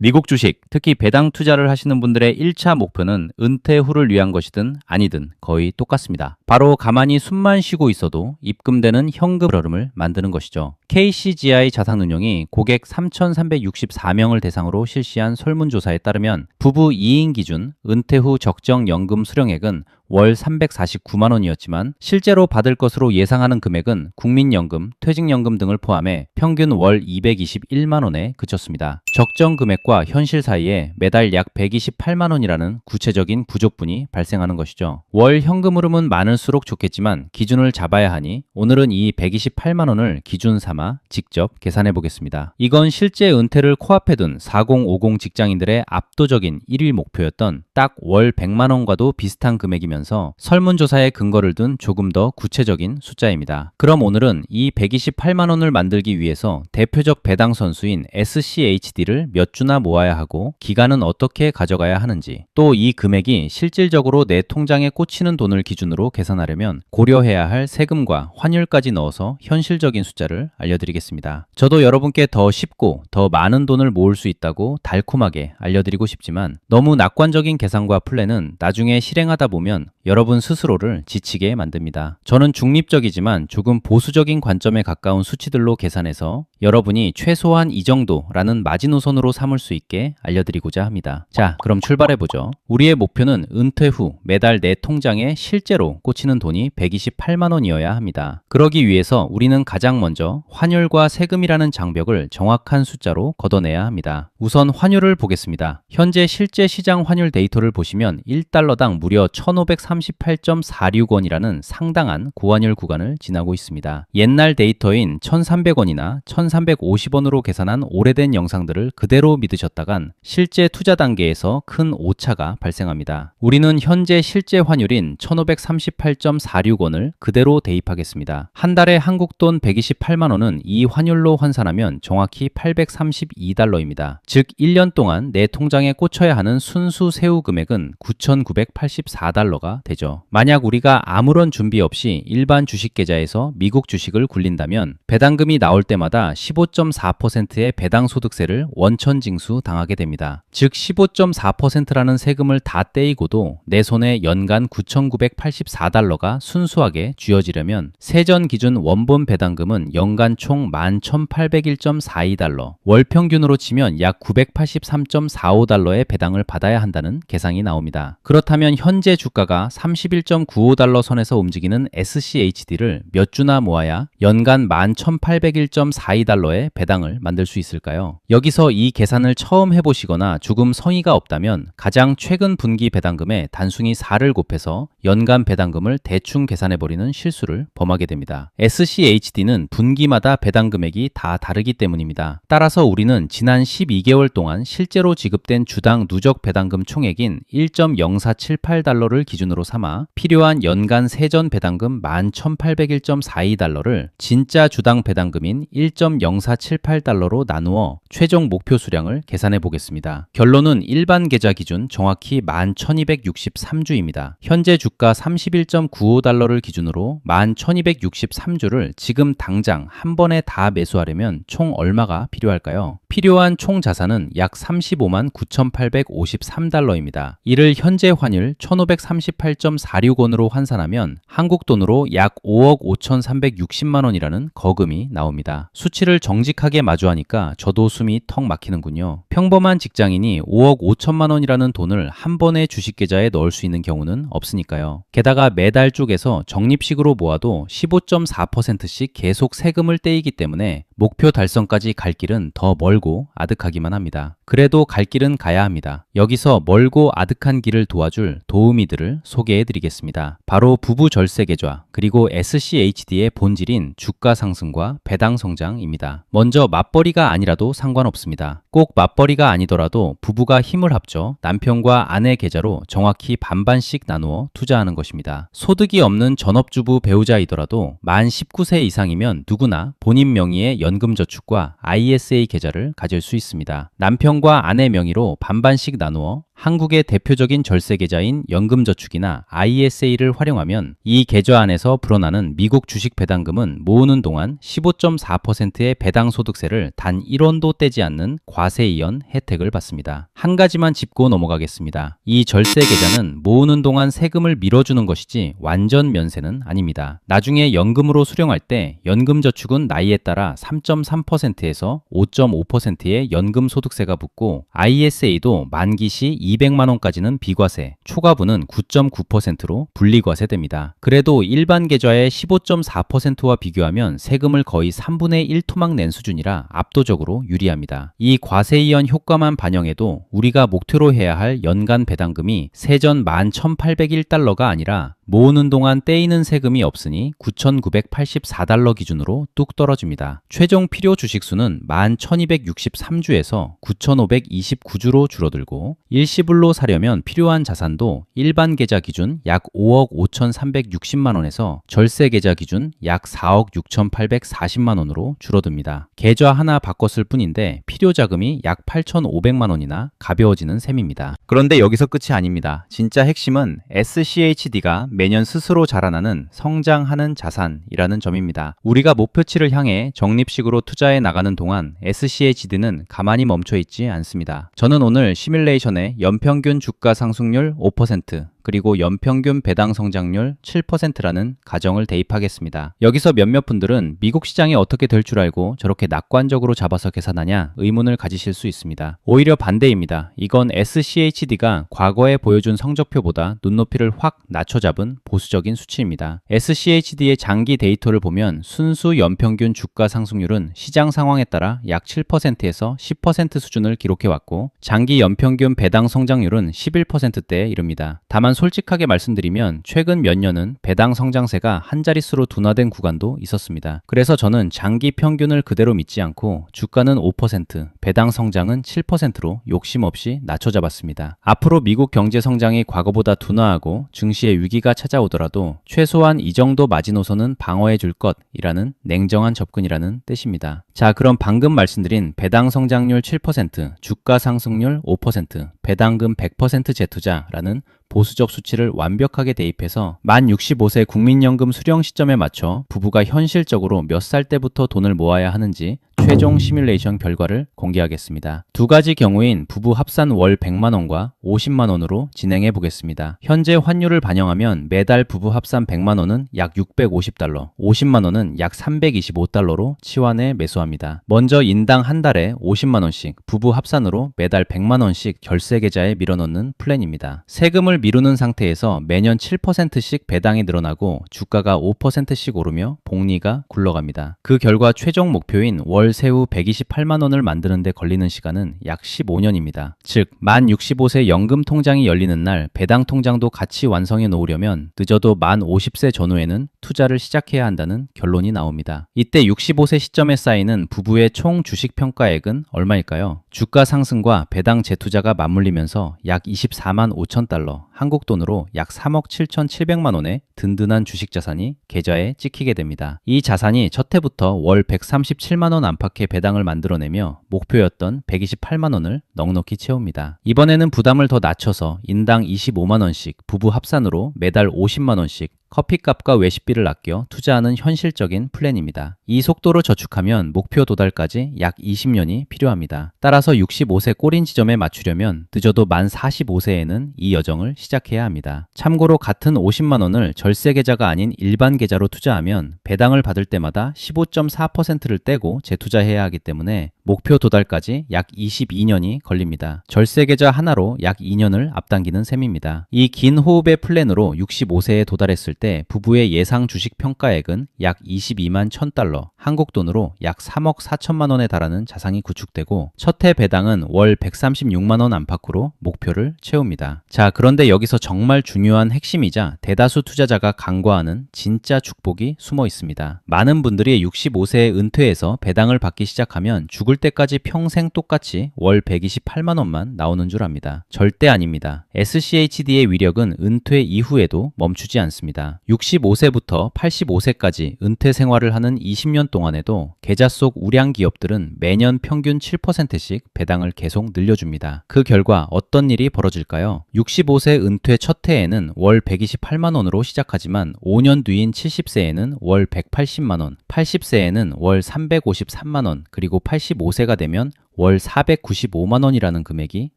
미국 주식, 특히 배당 투자를 하시는 분들의 1차 목표는 은퇴 후를 위한 것이든 아니든 거의 똑같습니다. 바로 가만히 숨만 쉬고 있어도 입금되는 현금 흐름을 만드는 것이죠. KCGI 자산운용이 고객 3,364명을 대상으로 실시한 설문조사에 따르면 부부 2인 기준 은퇴 후 적정 연금 수령액은 월 349만 원이었지만 실제로 받을 것으로 예상하는 금액은 국민연금, 퇴직연금 등을 포함해 평균 월 221만 원에 그쳤습니다. 적정 금액과 현실 사이에 매달 약 128만 원이라는 구체적인 부족분이 발생하는 것이죠. 월 현금 흐름은 많을수록 좋겠지만 기준을 잡아야 하니 오늘은 이 128만 원을 기준 삼아 직접 계산해 보겠습니다. 이건 실제 은퇴를 코앞에 둔 4050 직장인들의 압도적인 1위 목표였던 딱 월 100만 원과도 비슷한 금액이면서 설문조사에 근거를 둔 조금 더 구체적인 숫자입니다. 그럼 오늘은 이 128만 원을 만들기 위해서 대표적 배당 선수인 SCHD를 몇 주나 모아야 하고 기간은 어떻게 가져가야 하는지, 또 이 금액이 실질적으로 내 통장에 꽂히는 돈을 기준으로 계산하려면 고려해야 할 세금과 환율까지 넣어서 현실적인 숫자를 알려드리겠습니다. 저도 여러분께 더 쉽고 더 많은 돈을 모을 수 있다고 달콤하게 알려드리고 싶지만 너무 낙관적인 계산과 플랜은 나중에 실행하다 보면 여러분 스스로를 지치게 만듭니다. 저는 중립적이지만 조금 보수적인 관점에 가까운 수치들로 계산해서 여러분이 최소한 이 정도라는 마지노선으로 삼을 수 있게 알려드리고자 합니다. 자, 그럼 출발해보죠. 우리의 목표는 은퇴 후 매달 내 통장에 실제로 꽂히는 돈이 128만 원이어야 합니다. 그러기 위해서 우리는 가장 먼저 환율과 세금이라는 장벽을 정확한 숫자로 걷어내야 합니다. 우선 환율을 보겠습니다. 현재 실제 시장 환율 데이터를 보시면 1달러당 무려 1,538.46원이라는 상당한 고환율 구간을 지나고 있습니다. 옛날 데이터인 1,300원이나 1,350원으로 계산한 오래된 영상들을 그대로 믿으셨다간 실제 투자 단계에서 큰 오차가 발생합니다. 우리는 현재 실제 환율인 1,538.46원을 그대로 대입하겠습니다. 한 달에 한국 돈 128만 원은 이 환율로 환산하면 정확히 832달러입니다. 즉 1년 동안 내 통장에 꽂혀야 하는 순수 세후 금액은 9,984달러가 되죠. 만약 우리가 아무런 준비 없이 일반 주식 계좌에서 미국 주식을 굴린다면 배당금이 나올 때마다 15.4%의 배당소득세를 원천징수 당하게 됩니다. 즉 15.4%라는 세금을 다 떼이고도 내 손에 연간 9,984달러가 순수하게 쥐어지려면 세전 기준 원본 배당금은 연간 총 11,801.42달러, 월 평균으로 치면 약 983.45달러의 배당을 받아야 한다는 계산이 나옵니다. 그렇다면 현재 주가가 31.95달러 선에서 움직이는 SCHD를 몇 주나 모아야 연간 11,801.42달러의 배당을 만들 수 있을까요? 여기서 이 계산을 처음 해보시거나 조금 성의가 없다면 가장 최근 분기 배당금에 단순히 4를 곱해서 연간 배당금을 대충 계산해버리는 실수를 범하게 됩니다. SCHD는 분기마다 배당 금액이 다 다르기 때문입니다. 따라서 우리는 지난 12개월 동안 실제로 지급된 주당 누적 배당금 총액인 1.0478달러를 기준으로 삼아 필요한 연간 세전 배당금 11,801.42달러를 진짜 주당 배당금인 1.0478달러로 나누어 최종 목표 수량을 계산해 보겠습니다. 결론은 일반 계좌 기준 정확히 11,263주입니다. 현재 주가 31.95달러를 기준으로 11,263주를 지금 당장 한 번에 다 매수하려면 총 얼마가 필요할까요? 필요한 총 자산은 약 35만 9,853달러입니다. 이를 현재 환율 1,538.46원으로 환산하면 한국 돈으로 약 5억 5,360만 원이라는 거금이 나옵니다. 수치를 정직하게 마주하니까 저도 숨이 턱 막히는군요. 평범한 직장인이 5억 5천만 원이라는 돈을 한 번에 주식 계좌에 넣을 수 있는 경우는 없으니까요. 게다가 매달 쪽에서 적립식으로 모아도 15.4%씩 계속 세금을 떼이기 때문에 목표 달성까지 갈 길은 더 멀고 아득하기만 합니다. 그래도 갈 길은 가야 합니다. 여기서 멀고 아득한 길을 도와줄 도우미들을 소개해 드리겠습니다. 바로 부부 절세 계좌 그리고 SCHD의 본질인 주가 상승과 배당 성장입니다. 먼저 맞벌이가 아니라도 상관없습니다. 꼭 맞벌이가 아니더라도 부부가 힘을 합쳐 남편과 아내 계좌로 정확히 반반씩 나누어 투자하는 것입니다. 소득이 없는 전업주부 배우자이더라도 만 19세 이상이면 누구나 본인 명의의 연금저축과 ISA 계좌를 가질 수 있습니다. 남편과 아내 명의로 반반씩 나누어 한국의 대표적인 절세 계좌인 연금저축이나 ISA를 활용하면 이 계좌 안에서 불어나는 미국 주식 배당금은 모으는 동안 15.4%의 배당 소득세를 단 1원도 떼지 않는 과세이연 혜택을 받습니다. 한 가지만 짚고 넘어가겠습니다. 이 절세 계좌는 모으는 동안 세금을 밀어주는 것이지 완전 면세는 아닙니다. 나중에 연금으로 수령할 때 연금저축은 나이에 따라 3.3%에서 5.5%의 연금 소득세가 붙고 ISA도 만기 시 200만 원까지는 비과세, 초과분은 9.9%로 분리과세됩니다. 그래도 일반 계좌의 15.4%와 비교하면 세금을 거의 3분의 1 토막 낸 수준이라 압도적으로 유리합니다. 이 과세이연 효과만 반영해도 우리가 목표로 해야 할 연간 배당금이 세전 11,801달러가 아니라 모으는 동안 떼이는 세금이 없으니 9,984달러 기준으로 뚝 떨어집니다. 최종 필요 주식수는 11,263주에서 9,529주로 줄어들고 일시불로 사려면 필요한 자산도 일반 계좌 기준 약 5억 5,360만 원에서 절세 계좌 기준 약 4억 6,840만 원으로 줄어듭니다. 계좌 하나 바꿨을 뿐인데 필요 자금이 약 8,500만 원이나 가벼워지는 셈입니다. 그런데 여기서 끝이 아닙니다. 진짜 핵심은 SCHD가 매년 스스로 자라나는 성장하는 자산이라는 점입니다. 우리가 목표치를 향해 적립식으로 투자해 나가는 동안 SCHD는 가만히 멈춰 있지 않습니다. 저는 오늘 시뮬레이션에 연평균 주가 상승률 5%, 그리고 연평균 배당 성장률 7%라는 가정을 대입하겠습니다. 여기서 몇몇 분들은 미국 시장이 어떻게 될 줄 알고 저렇게 낙관적으로 잡아서 계산하냐 의문을 가지실 수 있습니다. 오히려 반대입니다. 이건 SCHD가 과거에 보여준 성적표보다 눈높이를 확 낮춰 잡은 보수적인 수치입니다. SCHD의 장기 데이터를 보면 순수 연평균 주가 상승률은 시장 상황에 따라 약 7%에서 10% 수준을 기록해왔고 장기 연평균 배당 성장률은 11%대에 이릅니다. 다만 솔직하게 말씀드리면 최근 몇 년은 배당 성장세가 한 자릿수로 둔화된 구간도 있었습니다. 그래서 저는 장기 평균을 그대로 믿지 않고 주가는 5%, 배당 성장은 7%로 욕심 없이 낮춰 잡았습니다. 앞으로 미국 경제 성장이 과거보다 둔화하고 증시의 위기가 찾아오더라도 최소한 이 정도 마지노선은 방어해 줄 것이라는 냉정한 접근이라는 뜻입니다. 자, 그럼 방금 말씀드린 배당 성장률 7%, 주가 상승률 5%, 배당금 100% 재투자라는 보수적 수치를 완벽하게 대입해서 만 65세 국민연금 수령 시점에 맞춰 부부가 현실적으로 몇 살 때부터 돈을 모아야 하는지 최종 시뮬레이션 결과를 공개하겠습니다. 두 가지 경우인 부부 합산 월 100만원과 50만원으로 진행해 보겠습니다. 현재 환율을 반영하면 매달 부부 합산 100만원은 약 650달러, 50만원은 약 325달러로 치환해 매수합니다. 먼저 인당 한 달에 50만원씩 부부 합산으로 매달 100만원씩 결세 계좌에 밀어넣는 플랜입니다. 세금을 미루는 상태에서 매년 7%씩 배당이 늘어나고 주가가 5%씩 오르며 복리가 굴러갑니다. 그 결과 최종 목표인 월 세후 128만원을 만드는 데 걸리는 시간은 약 15년입니다. 즉, 만 65세 연금 통장이 열리는 날 배당 통장도 같이 완성해 놓으려면 늦어도 만 50세 전후에는 투자를 시작해야 한다는 결론이 나옵니다. 이때 65세 시점에 쌓이는 부부의 총 주식 평가액은 얼마일까요? 주가 상승과 배당 재투자가 맞물리면서 약 24만 5천 달러, 한국 돈으로 약 3억 7,700만 원의 든든한 주식 자산이 계좌에 찍히게 됩니다. 이 자산이 첫 해부터 월 137만 원 안팎의 배당을 만들어내며 목표였던 128만 원을 넉넉히 채웁니다. 이번에는 부담을 더 낮춰서 인당 25만 원씩 부부 합산으로 매달 50만 원씩 커피값과 외식비를 아껴 투자하는 현실적인 플랜입니다. 이 속도로 저축하면 목표 도달까지 약 20년이 필요합니다. 따라서 65세 꼬린 지점에 맞추려면 늦어도 만 45세에는 이 여정을 시작해야 합니다. 참고로 같은 50만 원을 절세 계좌가 아닌 일반 계좌로 투자하면 배당을 받을 때마다 15.4%를 떼고 재투자해야 하기 때문에 목표 도달까지 약 22년이 걸립니다. 절세 계좌 하나로 약 2년을 앞당기는 셈입니다. 이 긴 호흡의 플랜으로 65세에 도달했을 때 부부의 예상 주식 평가액은 약 22만 1000달러, 한국 돈으로 약 3억 4천만 원에 달하는 자산이 구축되고 첫 해 배당은 월 136만 원 안팎으로 목표를 채웁니다. 자, 그런데 여기서 정말 중요한 핵심이자 대다수 투자자가 간과하는 진짜 축복이 숨어 있습니다. 많은 분들이 65세에 은퇴해서 배당을 받기 시작하면 죽을 죽을 때까지 평생 똑같이 월 128만 원만 나오는 줄 압니다. 절대 아닙니다. SCHD의 위력은 은퇴 이후에도 멈추지 않습니다. 65세부터 85세까지 은퇴 생활을 하는 20년 동안에도 계좌 속 우량 기업들은 매년 평균 7%씩 배당을 계속 늘려줍니다. 그 결과 어떤 일이 벌어질까요? 65세 은퇴 첫 해에는 월 128만 원으로 시작하지만 5년 뒤인 70세에는 월 180만 원, 80세에는 월 353만 원, 그리고 85세가 되면 월 495만 원이라는 금액이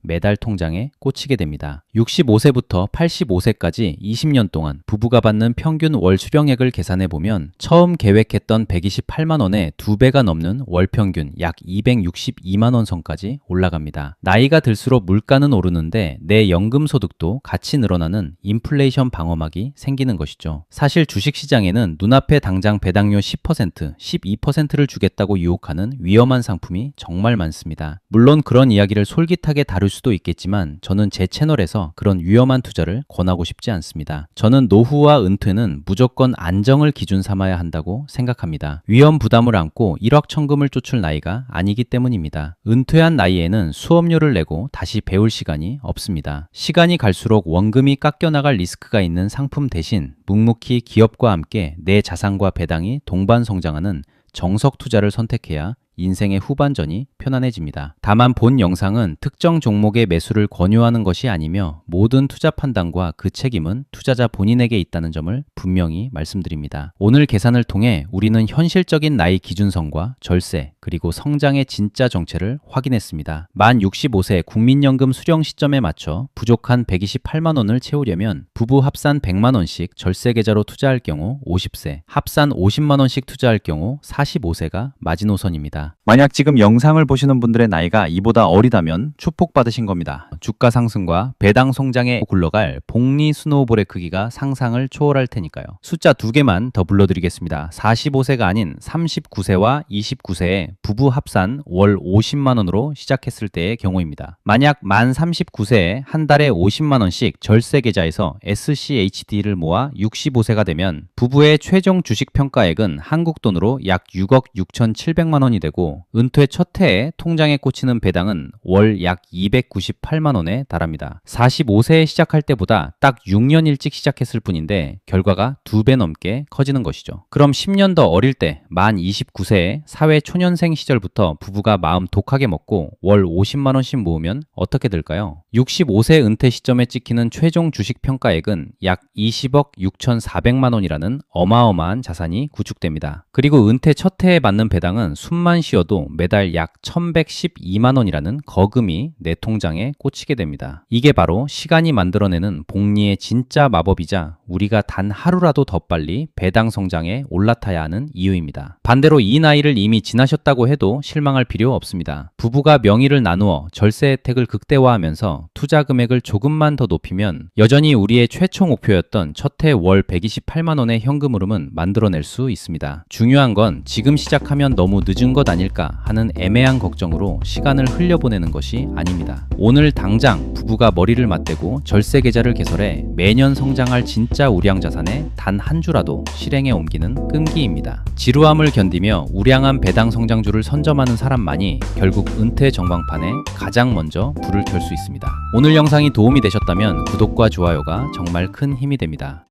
매달 통장에 꽂히게 됩니다. 65세부터 85세까지 20년 동안 부부가 받는 평균 월 수령액을 계산해 보면 처음 계획했던 128만 원의 2배가 넘는 월 평균 약 262만 원 선까지 올라갑니다. 나이가 들수록 물가는 오르는데 내 연금 소득도 같이 늘어나는 인플레이션 방어막이 생기는 것이죠. 사실 주식시장에는 눈앞에 당장 배당료 10%, 12%를 주겠다고 유혹하는 위험한 상품이 정말 많습니다. 물론 그런 이야기를 솔깃하게 다룰 수도 있겠지만 저는 제 채널에서 그런 위험한 투자를 권하고 싶지 않습니다. 저는 노후와 은퇴는 무조건 안정을 기준 삼아야 한다고 생각합니다. 위험 부담을 안고 일확천금을 쫓을 나이가 아니기 때문입니다. 은퇴한 나이에는 수업료를 내고 다시 배울 시간이 없습니다. 시간이 갈수록 원금이 깎여나갈 리스크가 있는 상품 대신 묵묵히 기업과 함께 내 자산과 배당이 동반 성장하는 정석 투자를 선택해야 인생의 후반전이 편안해집니다. 다만 본 영상은 특정 종목의 매수를 권유하는 것이 아니며 모든 투자 판단과 그 책임은 투자자 본인에게 있다는 점을 분명히 말씀드립니다. 오늘 계산을 통해 우리는 현실적인 나이 기준선과 절세 그리고 성장의 진짜 정체를 확인했습니다. 만 65세 국민연금 수령 시점에 맞춰 부족한 128만 원을 채우려면 부부 합산 100만 원씩 절세 계좌로 투자할 경우 50세, 합산 50만 원씩 투자할 경우 45세가 마지노선입니다. 만약 지금 영상을 보시는 분들의 나이가 이보다 어리다면 축복받으신 겁니다. 주가 상승과 배당 성장에 굴러갈 복리 스노우볼의 크기가 상상을 초월할 테니까요. 숫자 2개만 더 불러드리겠습니다. 45세가 아닌 39세와 29세에 부부 합산 월 50만 원으로 시작했을 때의 경우입니다. 만약 만 39세에 한 달에 50만 원씩 절세 계좌에서 SCHD를 모아 65세가 되면 부부의 최종 주식 평가액은 한국 돈으로 약 6억 6,700만 원이 되고 은퇴 첫 해에 통장에 꽂히는 배당은 월 약 298만 원에 달합니다. 45세에 시작할 때보다 딱 6년 일찍 시작했을 뿐인데 결과가 2배 넘게 커지는 것이죠. 그럼 10년 더 어릴 때 만 29세에 사회 초년생 시절부터 부부가 마음 독하게 먹고 월 50만 원씩 모으면 어떻게 될까요? 65세 은퇴 시점에 찍히는 최종 주식 평가액은 약 20억 6,400만 원이라는 어마어마한 자산이 구축됩니다. 그리고 은퇴 첫 해에 받는 배당은 숨만 쉬어도 매달 약 1,112만 원이라는 거금이 내 통장에 꽂히게 됩니다. 이게 바로 시간이 만들어내는 복리의 진짜 마법이자 우리가 단 하루라도 더 빨리 배당 성장에 올라타야 하는 이유입니다. 반대로 이 나이를 이미 지나셨다고 해도 실망할 필요 없습니다. 부부가 명의를 나누어 절세 혜택을 극대화하면서 투자 금액을 조금만 더 높이면 여전히 우리의 최초 목표였던 첫 해 월 128만 원의 현금 흐름은 만들어낼 수 있습니다. 중요한 건 지금 시작하면 너무 늦은 것 아닐까 하는 애매한 걱정으로 시간을 흘려보내는 것이 아닙니다. 오늘 당장 부부가 머리를 맞대고 절세 계좌를 개설해 매년 성장할 진짜 우량 자산에 단 한 주라도 실행에 옮기는 끈기입니다. 지루함을 견디며 우량한 배당 성장주를 선점하는 사람만이 결국 은퇴 전광판에 가장 먼저 불을 켤 수 있습니다. 오늘 영상이 도움이 되셨다면 구독과 좋아요가 정말 큰 힘이 됩니다.